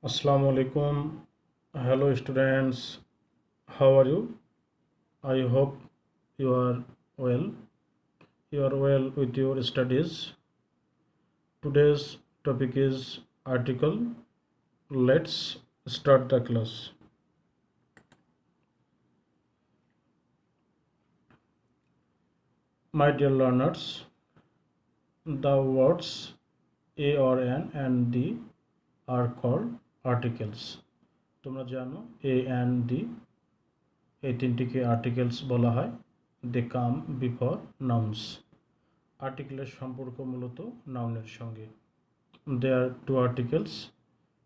Assalamu alaikum. Hello students. How are you? I hope you are well. You are well with your studies. Today's topic is article. Let's start the class. My dear learners, the words a or an and the are called articles. তোমরা জানো a and the এই তিনটিকে articles বলা হয়। দে কাম before nouns. আর্টিকেলের সম্পর্ক মূলত নাউনের সঙ্গে। There two articles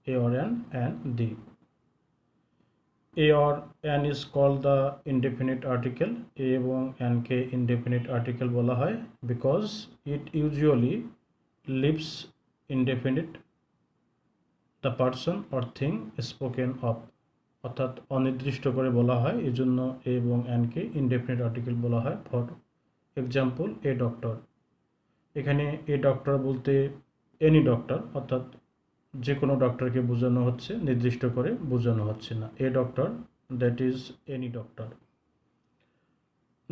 a or an and the. A or an is called the indefinite article. a এবং an কে indefinite article বলা হয় because it usually leaves indefinite the person or thing spoken of. অর্থাৎ অনির্দিষ্ট করে বলা হয়, এই জন্য এ এবং অ্যান কে ইনডেফিনিট আর্টিকেল বলা হয়। For example a doctor. এখানে এ ডক্টর বলতে এনি ডক্টর অর্থাৎ যে কোনো ডক্টরকে বোঝানো হচ্ছে, নির্দিষ্ট করে বোঝানো হচ্ছে না। A doctor that is any doctor.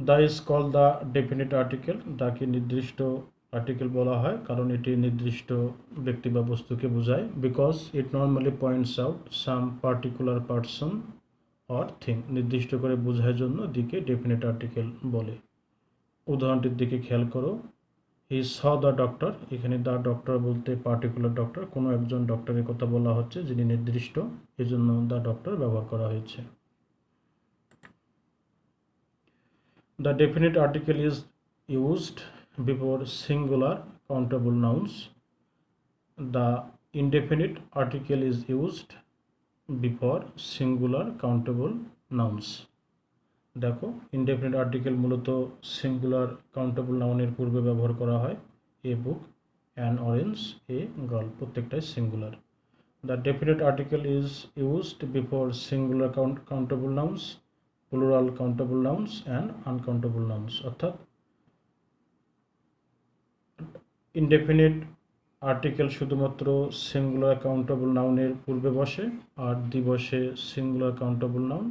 The is call the definite article. দাকে নির্দিষ্ট আর্টিকেল বলা হয় কারণ এটি নির্দিষ্ট ব্যক্তি বা বস্তুকে বোঝায়। Because it normally points out some particular person or thing. নির্দিষ্ট করে বোঝার জন্য দিকে ডেফিনিট আর্টিকেল বলে। উদাহরণটির দিকে খেয়াল করো। হি স দ্য ডক্টর। এখানে দ্য ডক্টর বলতে পার্টিকুলার ডক্টর, কোনো একজন ডক্টরের কথা বলা হচ্ছে যিনি নির্দিষ্ট, এই জন্য দ্য ডক্টর ব্যবহার করা হয়েছে। The definite article is used before singular countable nouns. The indefinite article is used before singular countable nouns. দেখো ইনডেফিনিট আর্টিকেল মূলত সিঙ্গুলার কাউন্টেবল নাউনের পূর্বে ব্যবহার করা হয়। এ বুক, অ্যান অরেঞ্জ, এ গার্ল, প্রত্যেকটাই singular. The definite article is used before singular countable nouns, plural countable nouns and uncountable nouns. অর্থাৎ indefinite article শুধুমাত্র সিঙ্গুলার কাউন্টেবল নাউনের পূর্বে বসে, আর দি বসে singular countable noun,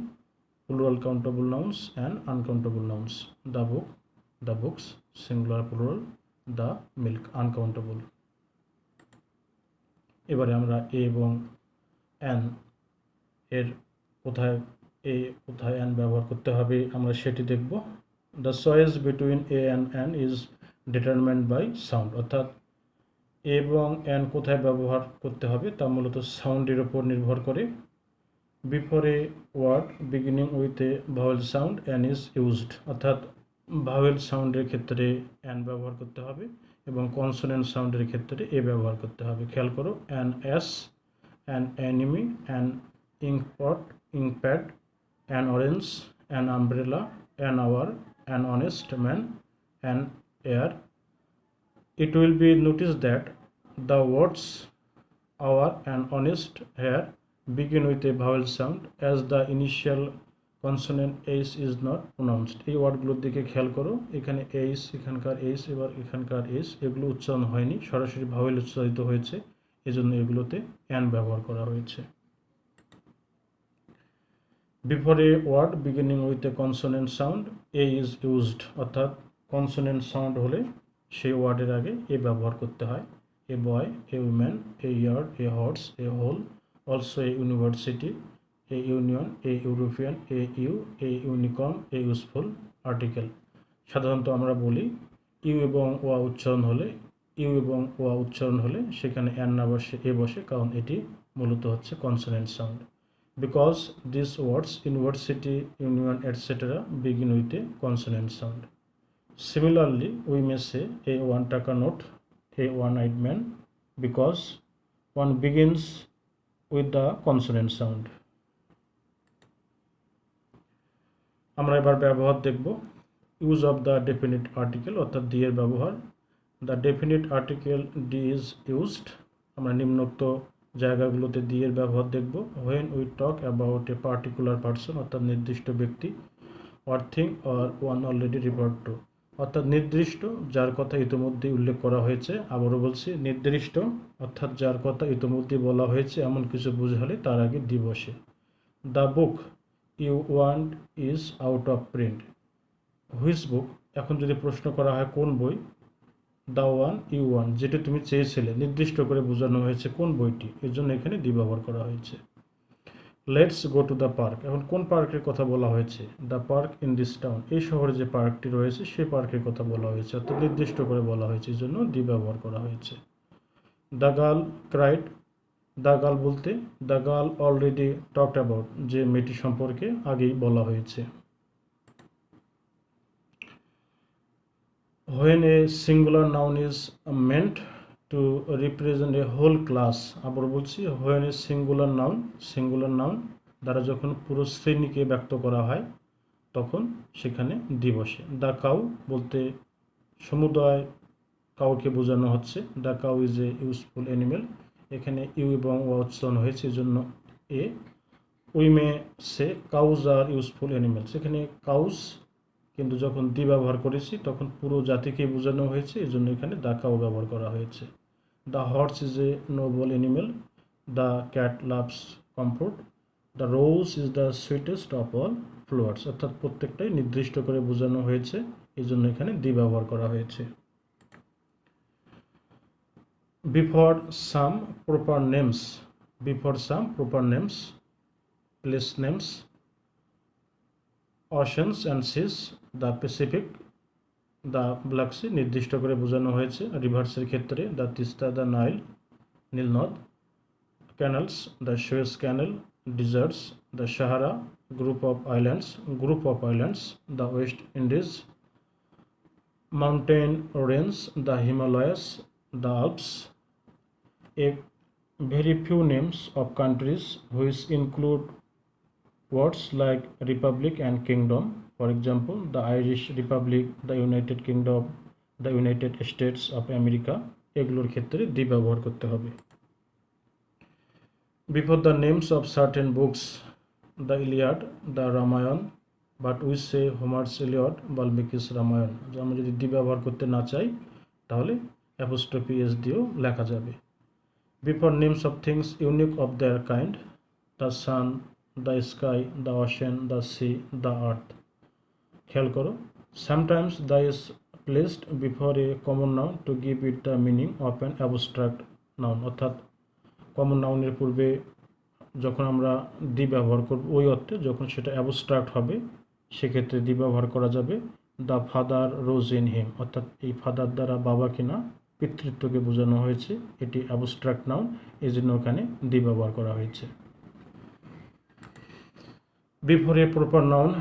plural countable nouns and uncountable nouns. The book, the books, singular plural, the milk, uncountable. এবারে আমরা এ এবং an এর কোথায় অ্যান ব্যবহার করতে হবে আমরা সেটি দেখব। The choice between a and an is determined by sound. অর্থাৎ এ এবং অ্যান কোথায় ব্যবহার করতে হবে তা মূলত সাউন্ডের ওপর নির্ভর করে। Before a word beginning with a vowel sound an is used. অর্থাৎ ভাওয়েল সাউন্ডের ক্ষেত্রে অ্যান ব্যবহার করতে হবে এবং কনসোনেন্ট সাউন্ডের ক্ষেত্রে এ ব্যবহার করতে হবে। খেয়াল করো, an ass, an enemy, an inkpot, inkpad, an orange, an umbrella, an hour, an honest man, an air. It will be noticed that the words our and honest here begin with a vowel sound as the initial consonant h is not pronounced. এই ওয়ার্ডগুলোর দিকে খেয়াল করো, এখানে h, এখানকার h, এবার এখানকার h, এগুলো উচ্চারণ হয়নি, সরাসরি ভাওয়েল উচ্চারিত হয়েছে, এজন্য এগুলোতে অ্যান ব্যবহার করা হয়েছে। Before a word beginning with a consonant sound a is used. অর্থাৎ কনসোনেন্ট সাউন্ড হলে সেই ওয়ার্ডের আগে এ ব্যবহার করতে হয়। A boy, a woman, a yard, a horse, a hole, also a university, a union, a European, a ewe, a unicorn, a useful article. সাধারণত আমরা বলি ইউ এবং ওয়া উচ্চারণ হলে সেখানে অ্যান না বসে এ বসে, কারণ এটি মূলত হচ্ছে consonant sound. Because these words university, union, etc. begin with a consonant sound. Similarly, we may say a one taka note, a one-eyed man, because one begins with the consonant sound. আমরা এবার ব্যবহার দেখব। Use of the definite article, অর্থাৎ the এর ব্যবহার। The definite article the is used. আমরা নিম্নোক্ত জায়গাগুলোতে দি এর ব্যবহার দেখব। When we talk about a particular person, অর্থাৎ নির্দিষ্ট ব্যক্তি, or thing or one already referred to. অর্থাৎ নির্দিষ্ট, যার কথা ইতিমধ্যে উল্লেখ করা হয়েছে। আবারও বলছি, নির্দিষ্ট অর্থাৎ যার কথা ইতিমধ্যে বলা হয়েছে এমন কিছু বোঝালে তার আগে দি বসে। The book you want is out of print. Which book, এখন যদি প্রশ্ন করা হয় কোন বই, দ্য ওয়ান ইউ ওয়ান, যেটা তুমি চেয়েছিলে, নির্দিষ্ট করে বোঝানো হয়েছে কোন বইটি, এর জন্য এখানে দি ব্যবহার করা হয়েছে। Let's go to the park, এখন কোন পার্কের কথা বলা হয়েছে, the park in this town, এই শহরে যে পার্কটি রয়েছে সেই পার্কের কথা বলা হয়েছে, অর্থাৎ নির্দিষ্ট করে বলা হয়েছে, এই জন্য দি ব্যবহার করা হয়েছে। The girl cried, the girl বলতে the girl already talked about, যে মেয়েটি সম্পর্কে আগেই বলা হয়েছে। When a singular noun is meant to represent a whole class, আবার বলছি, when a singular noun দ্বারা যখন পুরো শ্রেণীকে ব্যক্ত করা হয় তখন সেখানে দি বসে। দ্য কাউ বলতে সমুদায় কাউকে বোঝানো হচ্ছে। The cow is a useful animal, এখানে ইউ এবং ওয়াটসন হয়েছে, এই জন্য a. We may say cows are useful animals, এখানে কাউজ কিন্তু যখন দি ব্যবহার করেছি তখন পুরো জাতিকে বোঝানো হয়েছে, এই জন্য এখানে দ্য কাউ ব্যবহার করা হয়েছে। The horse is a Noble animal, the cat loves comfort, the rose is the sweetest of all flowers, অর্থাৎ প্রত্যেকটাই নির্দিষ্ট করে বোঝানো হয়েছে, এই জন্য এখানে দি ব্যবহার করা হয়েছে। Before some proper names, before some proper names, place names, oceans and seas, the Pacific, the Black Sea নির্দিষ্ট করে বোঝানো হয়েছে রিভার্সের ক্ষেত্রে, দ্য তিস্তা, দ্য নাইল নীলনদ, canals, the Suez canal, deserts, the Sahara, group of islands, the West Indies, mountain range, the Himalayas, the Alps. A very few names of countries which include words like republic and kingdom, for example the Irish Republic, the United Kingdom, the United States of America, এগুলোর ক্ষেত্রে দি ব্যবহার করতে হবে। Before the names of certain books, the Iliad, the Ramayan, but we say Homer's Iliad, Valmiki's Ramayan, আমরা যদি দি ব্যবহার করতে না চাই তাহলে অ্যাপোস্ট্রফি এস দিয়েও লেখা যাবে। Before names of things unique of their kind, the sun, the sky, the ocean, the sea, the earth, খেয়াল করো, sometimes the is placed before a common noun to give it the meaning of an abstract noun, অর্থাৎ common নাউনের পূর্বে যখন আমরা দি ব্যবহার করব ওই অর্থে, যখন সেটা অ্যাবস্ট্রাক্ট হবে সেক্ষেত্রে দি ব্যবহার করা যাবে। The father rose in him, অর্থাৎ এই ফাদার দ্বারা বাবা কিনা পিতৃত্বকে বোঝানো হয়েছে, এটি অ্যাবস্ট্রাক্ট নাউন, এই জন্য ওখানে দি ব্যবহার করা হয়েছে। Before a proper noun,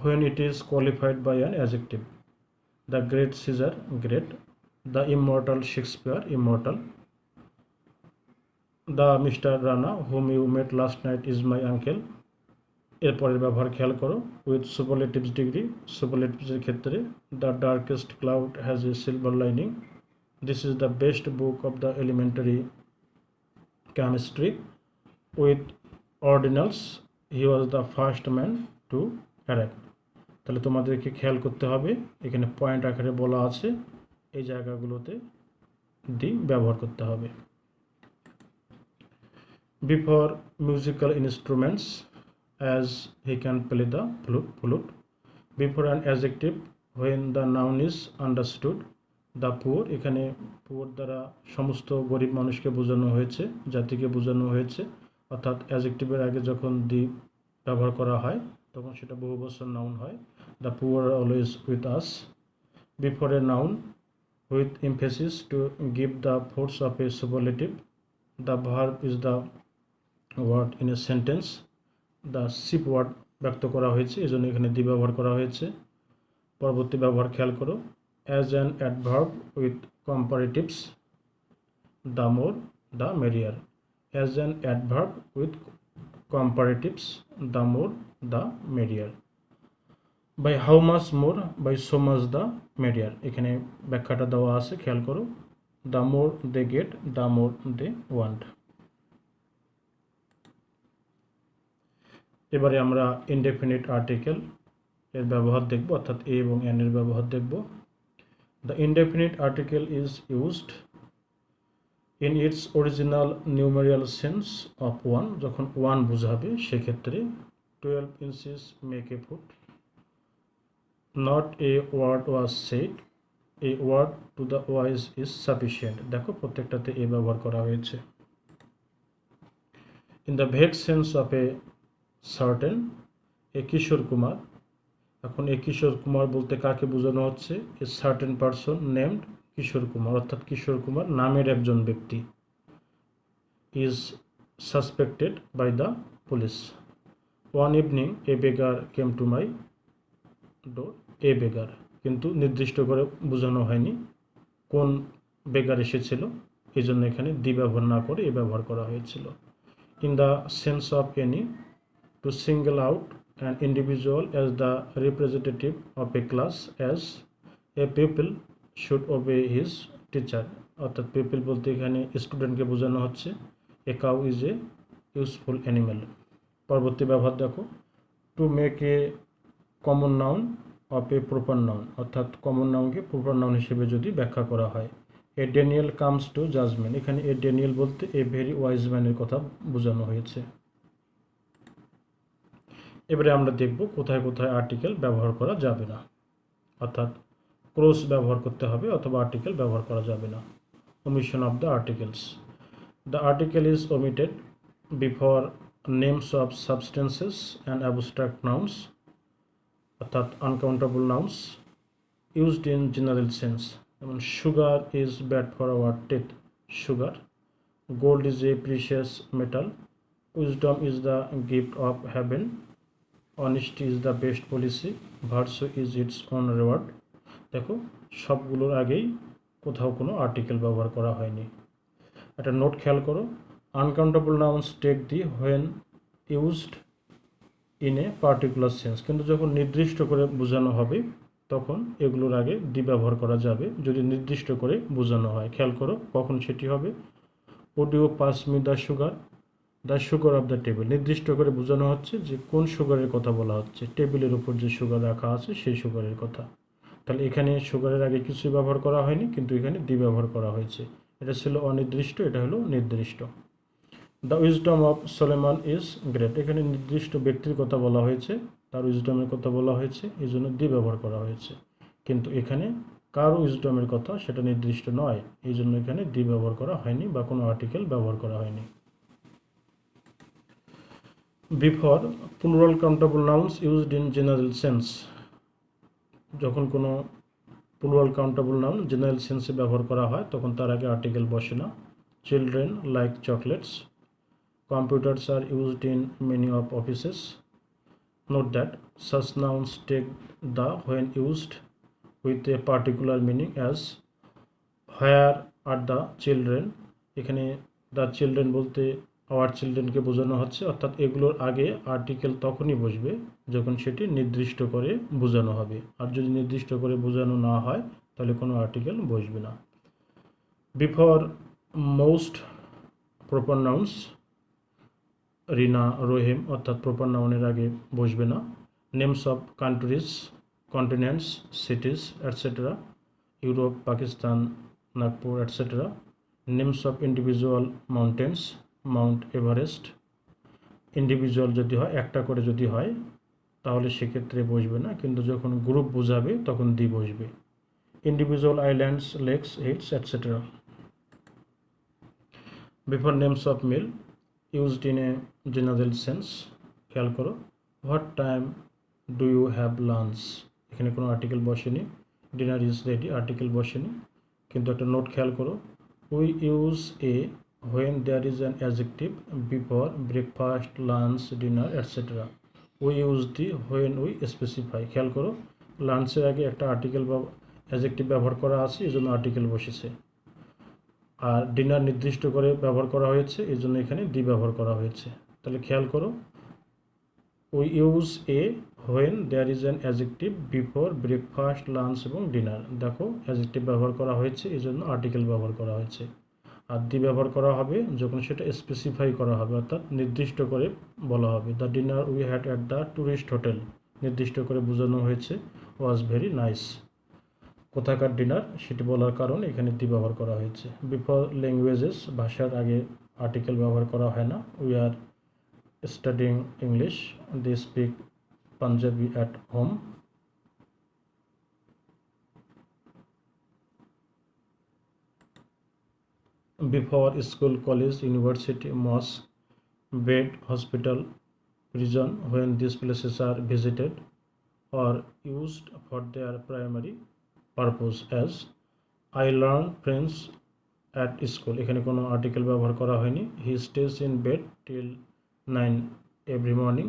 when it is qualified by an adjective, the great Caesar, great, the immortal Shakespeare, immortal, the Mr. Rana whom you met last night is my uncle, এরপরের ব্যবহার খেয়াল করো, উইথ সুপারলেটিভস ডিগ্রি, সুপারলেটিভসের ক্ষেত্রে the darkest cloud has a silver lining, this is the best book of the elementary chemistry, with ordinals he was the first man to arrive. তাহলে তোমাদেরকে খেয়াল করতে হবে, এখানে পয়েন্ট আকারে বলা আছে, এই জায়গাগুলোতে দি ব্যবহার করতে হবে। Before musical instruments, as he can play the flute. Before an adjective, when the noun is understood, the poor, এখানে poor দ্বারা সমস্ত গরিব মানুষকে বোঝানো হয়েছে, জাতিকে বোঝানো হয়েছে, অর্থাৎ অ্যাডজেক্টিভের আগে যখন দি ব্যবহার করা হয় তখন সেটা বহুবচন নাউন হয়। The poor are always with us. Before a noun with emphasis to give the force of a superlative, the verb is the word in a sentence, the ship word ব্যক্ত করা হয়েছে, এই জন্য এখানে দি ব্যবহার করা হয়েছে। পরবর্তী ব্যবহার খেয়াল করো, as an adverb with comparatives, the more the merrier, as an adverb with comparatives, the more the merrier. By how much more, by so much the merrier, এখানে ব্যাখ্যাটা দেওয়া আছে, খেয়াল করো, the more they get, the more they want. এবারে আমরা indefinite article এর ব্যবহার দেখব, অর্থাৎ এ এবং এন এর ব্যবহার দেখব। The indefinite article is used in its original numeral sense of 1 যখন 1 বোঝাবে সেক্ষেত্রে 12 inches make a foot. Not a word was said. A word to the wise is sufficient. দেখো প্রত্যেকটাতে এ ব্যবহার করা হয়েছে। In the vague sense of a certain, a Kishore Kumar, এখন এ কিশোর কুমার বলতে কাকে বোঝানো হচ্ছে? A certain person named Kishore Kumar, অর্থাৎ কিশোর কুমার নামের একজন ব্যক্তি is suspected by the police. One evening a beggar came to my door. A beggar, কিন্তু নির্দিষ্ট করে বোঝানো হয়নি কোন বেগার এসেছিল, এই জন্য এখানে দি ব্যবহার না করে এ ব্যবহার করা হয়েছিল। In the sense of any, to single out an individual as the representative of a class, as a pupil should obey his teacher, অর্থাৎ পিপল বলতে এখানে স্টুডেন্টকে বোঝানো হচ্ছে। A cow is a useful animal. পরবর্তী ব্যবহার দেখো, to make a common noun of a proper noun, অর্থাৎ কমন নাউনকে প্রপার নাউন হিসেবে যদি ব্যাখ্যা করা হয়। এ ড্যানিয়েল কামস টু জাজমেন্ট, এখানে এ ড্যানিয়েল বলতে এ ভেরি ওয়াইজ ম্যানের কথা বোঝানো হয়েছে। এবারে আমরা দেখব কোথায় কোথায় আর্টিকেল ব্যবহার করা যাবে না, অর্থাৎ ক্রস ব্যবহার করতে হবে অথবা আর্টিকেল ব্যবহার করা যাবে না। Omission of the articles. The article is omitted before names of substances and abstract nouns, অর্থাৎ uncountable nouns used in general sense, যেমন sugar is bad for our teeth, sugar. Gold is a precious metal, wisdom is the gift of heaven, honesty is the best policy, virtue is its own reward. দেখো সবগুলোর আগেই কোথাও কোনো আর্টিকেল ব্যবহার করা হয়নি। একটা নোট খেয়াল করো, uncountable nouns take the when used in a particular sense, কিন্তু যখন নির্দিষ্ট করে বোঝানো হবে তখন এগুলোর আগে দি ব্যবহার করা যাবে যদি নির্দিষ্ট করে বোঝানো হয়। খেয়াল করো কখন সেটি হবে। Would you pass me the sugar, the sugar of the table, নির্দিষ্ট করে বোঝানো হচ্ছে যে কোন সুগারের কথা বলা হচ্ছে, টেবিলের উপর যে সুগার রাখা আছে সেই সুগারের কথা। তাহলে এখানে সুগারের আগে কিছুই ব্যবহার করা হয়নি, কিন্তু এখানে দি ব্যবহার করা হয়েছে। এটা ছিল অনির্দিষ্ট, এটা হলো নির্দিষ্ট। The wisdom of Soleman is great, এখানে নির্দিষ্ট ব্যক্তির কথা বলা হয়েছে, তার উইজডমের কথা বলা হয়েছে, এই জন্য দি ব্যবহার করা হয়েছে। কিন্তু এখানে কার উইজডমের কথা সেটা নির্দিষ্ট নয়, এই জন্য এখানে দি ব্যবহার করা হয়নি বা কোনো আর্টিকেল ব্যবহার করা হয়নি। Before plural countable nouns used in general sense, যখন কোনো প্লুরাল কাউন্টেবল নাউন জেনারেল সেন্সে ব্যবহার করা হয় তখন তার আগে আর্টিকেল বসে না। Children like chocolates, computers are used in many of offices. Note that such nouns take the when used with a particular meaning as where are the children, এখানে দ্য চিলড্রেন বলতে আওয়ার চিলড্রেনকে বোঝানো হচ্ছে, অর্থাৎ এগুলোর আগে আর্টিকেল তখনই বসবে যখন সেটি নির্দিষ্ট করে বোঝানো হবে, আর যদি নির্দিষ্ট করে বোঝানো না হয় তাহলে কোনো আর্টিকেল বসবে না। বিফোর মোস্ট প্রপার নাউন্স, রিনা রহিম, অর্থাৎ প্রপার নাউনের আগে বসবে না। Names of countries, continents, সিটিজ etcetera, Europe, Pakistan, Nagpur etcetera. Names of individual mountains, Mount Everest, individual যদি হয় একটা করে যদি হয় তাহলে সেক্ষেত্রে বসবে না, কিন্তু যখন গ্রুপ বোঝাবে তখন দি বসবে। Individual islands, lakes, hills etcetera. Before names of meal used in a general sense, খেয়াল করো what time do you have lunch, এখানে কোনো আর্টিকেল বসেনি। ডিনার ইজ রেডি, আর্টিকেল বসেনি, কিন্তু একটা নোট খেয়াল করো, we use a when there is an adjective before breakfast, lunch, dinner etc. we use the when we specify, খেয়াল করো লাঞ্চের আগে একটা আর্টিকেল বা অ্যাডজেক্টিভ ব্যবহার করা আছে এই জন্য আর্টিকেল বসেছে, আর ডিনার নির্দিষ্ট করে ব্যবহার করা হয়েছে এই জন্য এখানে দি ব্যবহার করা হয়েছে। তাহলে খেয়াল করো we use a when there is an adjective before breakfast, lunch এবং ডিনার, দেখো অ্যাডজেক্টিভ ব্যবহার করা হয়েছে এই জন্য আর্টিকেল ব্যবহার করা হয়েছে। আর দি ব্যবহার করা হবে যখন সেটা স্পেসিফাই করা হবে, অর্থাৎ নির্দিষ্ট করে বলা হবে। The dinner we had at the tourist hotel, নির্দিষ্ট করে বোঝানো হয়েছে, ওয়াজ ভেরি নাইস। কোথাকার ডিনার সেটি বলার কারণে এখানে দি ব্যবহার করা হয়েছে। বিফোর ল্যাঙ্গুয়েজেস, ভাষার আগে আর্টিকেল ব্যবহার করা হয় না। We are studying English, they speak Punjabi at home. Before school, college, university, mosque, bed, hospital, prison, when these places are visited or used for their primary purpose, as I learn French at school, এখানে কোনো আর্টিকেল ব্যবহার করা হয়নি। He stays in bed till 9 every morning.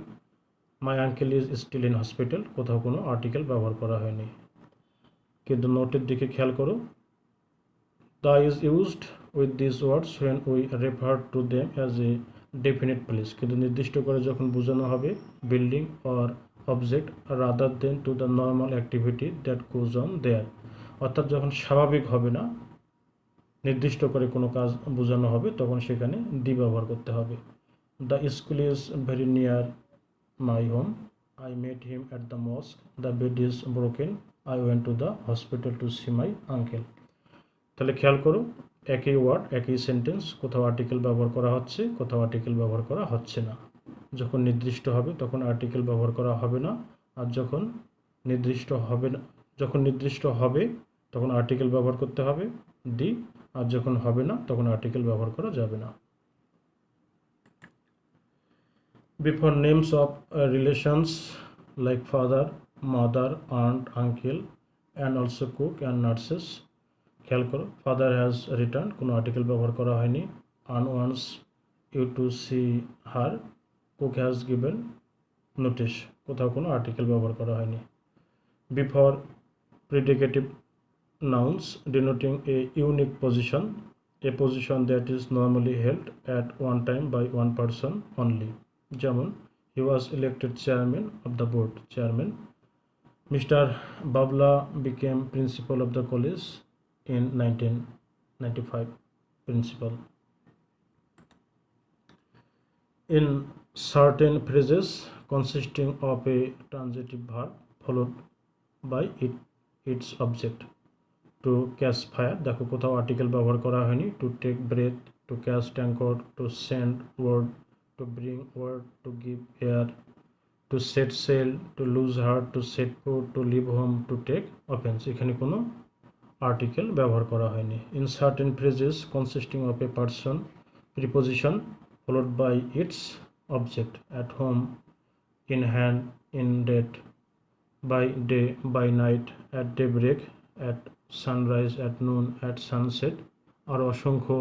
My uncle is still in hospital, কোথাও কোনো আর্টিকেল ব্যবহার করা হয়নি। কিন্তু নোটের দিকে খেয়াল করো, the is used with these words when we refer to them as a definite place, কিন্তু নির্দিষ্ট করে যখন বোঝানো হবে building or object rather than to the normal activity that goes on there, অর্থাৎ যখন স্বাভাবিক হবে না, নির্দিষ্ট করে কোনো কাজ বোঝানো হবে, তখন সেখানে দি ব্যবহার করতে হবে। The school is very near my home. I met him at the mosque. The bed is broken. I went to the hospital to see my uncle. তাহলে খেয়াল করো, একই ওয়ার্ড একই সেন্টেন্স, কোথাও আর্টিকেল ব্যবহার করা হচ্ছে, কোথাও আর্টিকেল ব্যবহার করা হচ্ছে না। যখন নির্দিষ্ট হবে তখন আর্টিকেল ব্যবহার করা হবে না, আর যখন নির্দিষ্ট হবে না, যখন নির্দিষ্ট হবে তখন আর্টিকেল ব্যবহার করতে হবে দি, আর যখন হবে না তখন আর্টিকেল ব্যবহার করা যাবে না। Before names of relations like father, mother, aunt, uncle, and also cook and nurses, খেয়াল করো, ফাদার হ্যাজ রিটার্ন, কোনো আর্টিকেল ব্যবহার করা হয়নি। Aunt wants you to see her, cook has given notice, কোথাও কোনো আর্টিকেল ব্যবহার করা হয়নি। Before predicative nouns denoting a unique position, a position that is normally held at one time by one person only, যেমন he was elected chairman of the board, chairman. Mr. Babla became principal of the college in 1995, principal. In certain phrases consisting of a transitive verb followed by its object, to catch fire, দেখো কোথাও article ব্যবহার করা হয়নি। To take breath, to catch tanker, to send word, to bring word, to give ear, to set sail, to lose heart, to set foot, to leave home, to take offence, এখানে কোনো আর্টিকেল ব্যবহার করা হয়নি। In certain phrases consisting of a person, preposition followed by its object, at home, in hand, in debt, by day, by night, at daybreak, at sunrise, at noon, at sunset, আর অসংখ্য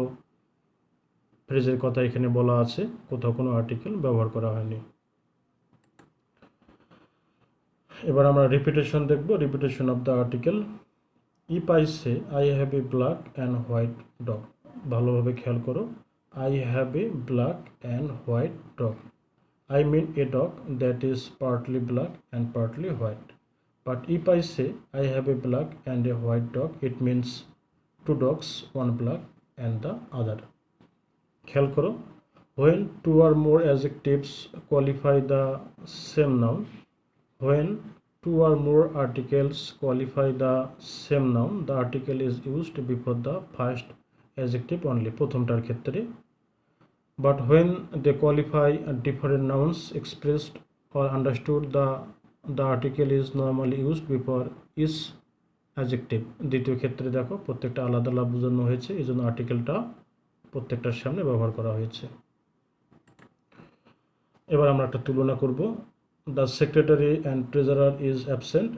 ফ্রেজের কথা এখানে বলা আছে, কোথাও কোনো আর্টিকেল ব্যবহার করা হয়নি। এবার আমরা রিপিটেশন দেখব, repetition of the article. If I say I have a black and white dog, ভালোভাবে খেয়াল করো, I have a black and white dog, I mean a dog that is partly black and partly white. But if I say I have a black and a white dog, it means two dogs, one black and the other. খেয়াল করো, when two or more adjectives qualify the same noun, when two or more articles qualify the same noun, the article is used before the first adjective only, প্রথমটার ক্ষেত্রে। But when they qualify different nouns expressed or understood, the article is normally used before each adjective. দ্বিতীয় ক্ষেত্রে দেখো প্রত্যেকটা আলাদা আলাদা বোঝানো হয়েছে, এই জন্য আর্টিকেলটা প্রত্যেকটার সামনে ব্যবহার করা হয়েছে। এবার আমরা একটা তুলনা করব। The secretary and treasurer is absent.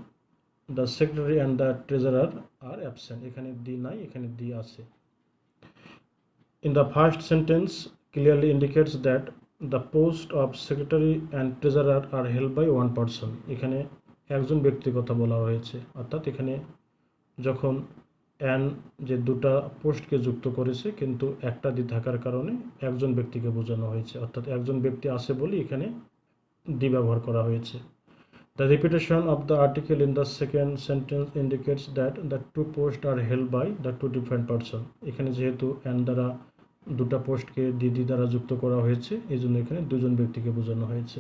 The secretary and the treasurer are absent. এখানে দি নাই, এখানে দি আছে। In the first sentence clearly indicates that the post of secretary and treasurer are held by one person. এখানে একজন ব্যক্তির কথা বলা হয়েছে, অর্থাৎ এখানে যখন অ্যান্ড যে দুটা পোস্টকে যুক্ত করেছে কিন্তু একটা দি থাকার কারণে একজন ব্যক্তিকে বোঝানো হয়েছে, অর্থাৎ একজন ব্যক্তি আছে বলে এখানে দি ব্যবহার করা হয়েছে। The repetition of the article in the second sentence indicates that the two posts are held by the two different person. এখানে যেহেতু অ্যান্ড দ্বারা দুটা পোস্টকে দিদি দ্বারা যুক্ত করা হয়েছে, এই জন্য এখানে দুজন ব্যক্তিকে বোঝানো হয়েছে।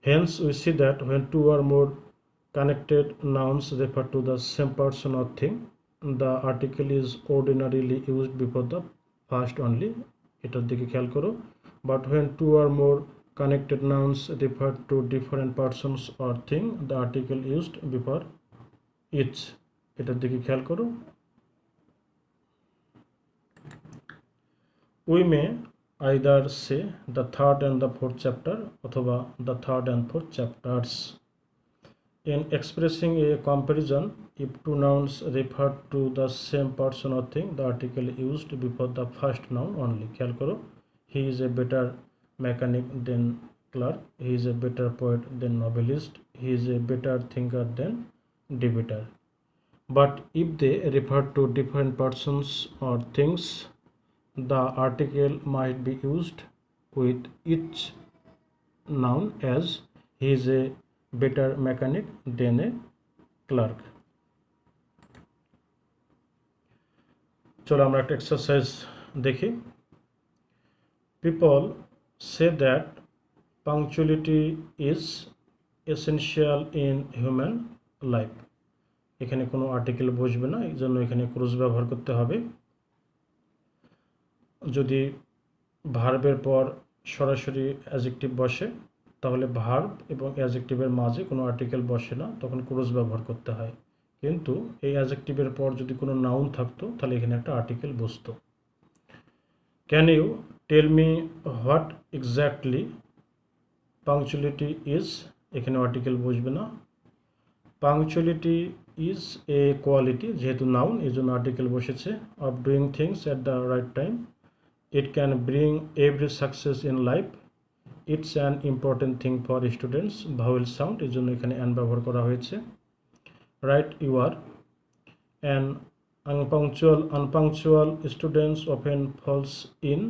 Hence we see that when two or more connected nouns refer to the same person or thing. The article is ordinarily used before the first only. এটার দিকে খেয়াল করো। But when two or more connected nouns refer to different persons or thing, the article used before each. এটার দিকে খেয়াল করো। We may either say the third and the fourth chapter অথবা the third and fourth chapters. In expressing a comparison, if two nouns refer to the same person or thing, the article used before the first noun only. খেয়াল করো, he is a better mechanic than clerk, he is a better poet than novelist, he is a better thinker than debater. But if they refer to different persons or things, the article might be used with each noun as he is a better mechanic than a clerk. চলো আমরা একটা exercise দেখি। People say that punctuality is essential in human life. এখানে কোনো article বসবে না, এই জন্য এখানে ক্রস ব্যবহার করতে হবে। যদি ভার্বের পর সরাসরি অ্যাডজেক্টিভ বসে তাহলে ভার্ব এবং অ্যাডজেক্টিভের মাঝে কোনো আর্টিকেল বসে না, তখন ক্রস ব্যবহার করতে হয়। কিন্তু এই অ্যাডজেক্টিভের পর যদি কোনো নাউন থাকতো তাহলে এখানে একটা আর্টিকেল বসতো। Can you tell me what exactly punctuality is? এখানে আর্টিকেল বসবে না। পাংচুয়ালিটি ইজ এ কোয়ালিটি, যেহেতু নাউন এই জন্য আর্টিকেল বসেছে। Of doing things at the right time, it can bring every success in life, it's an important thing for students, vowel sound এই জন্য এখানে অ্যান ব্যবহার করা হয়েছে। Right you are an unpunctual students often falls in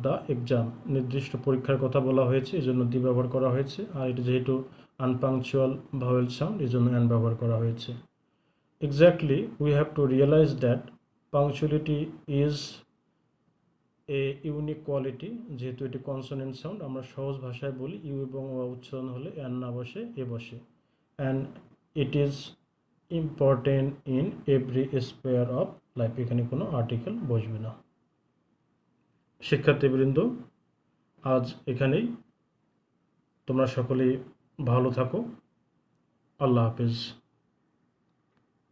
the exam, নির্দিষ্ট পরীক্ষার কথা বলা হয়েছে এই জন্য দি ব্যবহার করা হয়েছে। আর এটা যেহেতু আনপাংচুয়াল ভাওয়েল সাউন্ড এই জন্য অ্যান ব্যবহার করা হয়েছে। Exactly we have to realise that punctuality is a unique quality, যেহেতু এটি কনসোনেন্ট সাউন্ড আমরা সহজ ভাষায় বলি ইউ এবং ও উচ্চারণ হলে অ্যান না বসে এ বসে। And it is important in every spare of life, এখানে কোনো আর্টিকেল বসবে না। শিক্ষার্থীবৃন্দ, আজ এখানেই। তোমরা সকলেই ভালো থাকো। আল্লাহ হাফিজ।